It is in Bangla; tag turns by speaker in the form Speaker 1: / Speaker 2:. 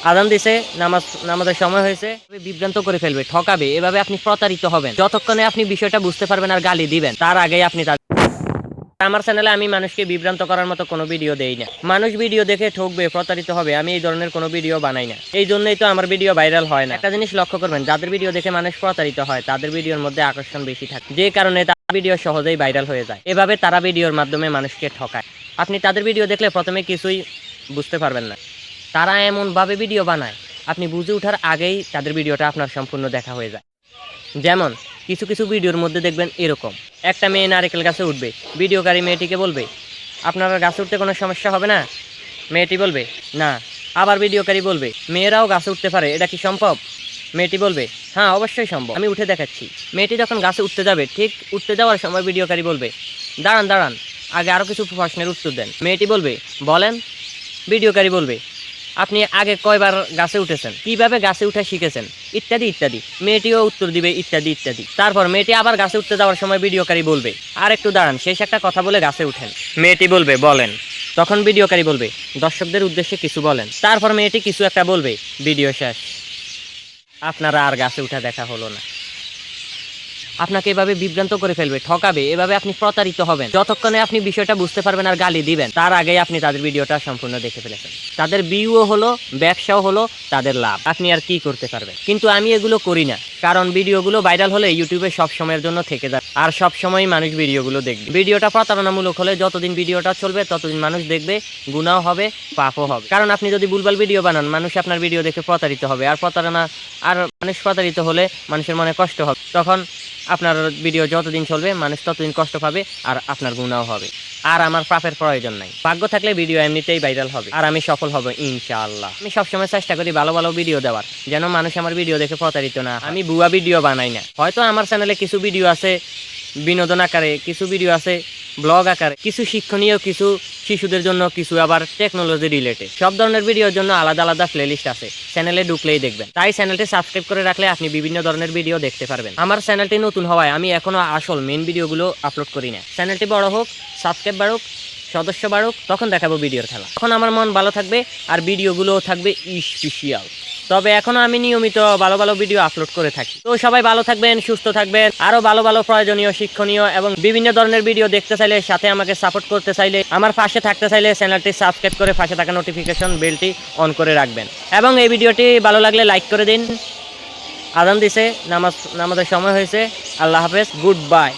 Speaker 1: আজান দিছে, নামাজের সময় হয়েছে, বিভ্রান্ত করে ফেলবে, ঠকাবে, এভাবে আপনি প্রতারিত হবেন। যতক্ষণে আপনি বিষয়টা বুঝতে পারবেন আর গালি দিবেন, তার আগেই আপনি আমার চ্যানেলে আমি মানুষকে বিভ্রান্ত করার মতো কোনো ভিডিও দেই না। মানুষ ভিডিও দেখে ঠকবে, প্রতারিত হবে, আমি এই ধরনের কোনো ভিডিও বানাই না। এই জন্যই তো আমার ভিডিও ভাইরাল হয় না। একটা জিনিস লক্ষ্য করবেন, যাদের ভিডিও দেখে মানুষ প্রতারিত হয় তাদের ভিডিওর মধ্যে আকর্ষণ বেশি থাকে, যে কারণে তার ভিডিও সহজেই ভাইরাল হয়ে যায়। এভাবে তারা ভিডিওর মাধ্যমে মানুষকে ঠকায়। আপনি তাদের ভিডিও দেখলে প্রথমে কিছুই বুঝতে পারবেন না। তারা এমনভাবে ভিডিও বানায়, আপনি বুঝে ওঠার আগেই তাদের ভিডিওটা আপনার সম্পূর্ণ দেখা হয়ে যায়। যেমন কিছু কিছু ভিডিওর মধ্যে দেখবেন এরকম, একটা মেয়ে নারকেল গাছে উঠবে, ভিডিওকারী মেয়েটিকে বলবে আপনার গাছে উঠতে কোনো সমস্যা হবে না, মেয়েটি বলবে না। আবার ভিডিওকারী বলবে মেয়েরাও গাছে উঠতে পারে, এটা কি সম্ভব? মেয়েটি বলবে হ্যাঁ অবশ্যই সম্ভব, আমি উঠে দেখাচ্ছি। মেয়েটি যখন গাছে উঠতে যাবে, ঠিক উঠতে যাওয়ার সময় ভিডিওকারী বলবে দাঁড়ান দাঁড়ান, আগে আরও কিছু প্রশ্নের উত্তর দেন। মেয়েটি বলবে বলেন। ভিডিওকারী বলবে আপনি আগে কয়বার গাছে উঠেছেন, কিভাবে গাছে উঠে শিখেছেন, ইত্যাদি ইত্যাদি। মেয়েটিও উত্তর দিবে ইত্যাদি ইত্যাদি। তারপর মেয়েটি আবার গাছে উঠতে যাওয়ার সময় ভিডিওকারী বলবে আর একটু দাঁড়ান, শেষ একটা কথা বলে গাছে উঠেন। মেয়েটি বলবে বলেন। তখন ভিডিওকারী বলবে দর্শকদের উদ্দেশ্যে কিছু বলেন। তারপর মেয়েটি কিছু একটা বলবে, ভিডিও শেষ। আপনারা আর গাছে উঠা দেখা হলো না। আপনাকে এভাবে বিভ্রান্ত করে ফেলবে, ঠকাবে, এভাবে আপনি প্রতারিত হবেন। যতক্ষণে আপনি বিষয়টা বুঝতে পারবেন আর গালি দিবেন, তার আগেই আপনি তাদের ভিডিওটা সম্পূর্ণ দেখে ফেলেছেন। তাদের ভিউও হলো, ব্যবসাও হলো, তাদের লাভ। আপনি আর কি করতে পারবেন? কিন্তু আমি এগুলো করি না, কারণ ভিডিওগুলো ভাইরাল হলে ইউটিউবে সব সময়ের জন্য থেকে যায়, আর সব সময় মানুষ ভিডিওগুলো দেখবে। ভিডিওটা প্রতারণামূলক হলে যতদিন ভিডিওটা চলবে ততদিন মানুষ দেখবে, গুনাহ হবে, পাপও হবে। কারণ আপনি যদি ভুলভাল ভিডিও বানান, মানুষ আপনার ভিডিও দেখে প্রতারিত হবে, আর মানুষ প্রতারিত হলে মানুষের মনে কষ্ট হবে। তখন আপনার ভিডিও যতদিন চলবে মানুষ ততদিন কষ্ট পাবে, আর আপনার গুনাহ হবে। আর আমার পাপের প্রয়োজন নাই। ভাগ্য থাকলে ভিডিও এমনিতেই ভাইরাল হবে, আর আমি সফল হব ইনশাআল্লাহ। আমি সবসময় চেষ্টা করি ভালো ভালো ভিডিও দেওয়ার, যেন মানুষ আমার ভিডিও দেখে প্রতারিত না। আমি ভুয়া ভিডিও বানাই না। হয়তো আমার চ্যানেলে কিছু ভিডিও আছে বিনোদন আকারে, কিছু ভিডিও আছে ব্লগ আকারে, কিছু শিক্ষণীয়, কিছু শিশুদের জন্য, কিছু আবার টেকনোলজি রিলেটেড। সব ধরনের ভিডিওর জন্য আলাদা আলাদা প্লেলিস্ট আছে, চ্যানেলে ঢুকলেই দেখবেন। তাই চ্যানেলটি সাবস্ক্রাইব করে রাখলে আপনি বিভিন্ন ধরনের ভিডিও দেখতে পারবেন। আমার চ্যানেলটি নতুন হওয়ায় আমি এখনো আসল মেন ভিডিওগুলো আপলোড করি না। চ্যানেলটি বড় হোক, সাবস্ক্রাইব বাড়ুক, সদস্য বাড়ুক, তখন দেখাবো ভিডিওর খেলা। তখন আমার মন ভালো থাকবে আর ভিডিওগুলোও থাকবে স্পেশাল। তবে এখনো আমি নিয়মিত ভালো ভালো ভিডিও আপলোড করে থাকি। তো সবাই ভালো থাকবেন, সুস্থ থাকবেন। আরো ভালো ভালো প্রয়োজনীয়, শিক্ষণীয় এবং বিভিন্ন ধরনের ভিডিও দেখতে চাইলে, সাথে আমাকে সাপোর্ট করতে চাইলে, আমার পাশে থাকতে চাইলে চ্যানেলটি সাবস্ক্রাইব করে পাশে থাকা নোটিফিকেশন বেলটি অন করে রাখবেন। এবং এই ভিডিওটি ভালো লাগলে লাইক করে দিন। আজান দিছে, নামাজের সময় হয়েছে। আল্লাহ হাফেজ, গুড বাই।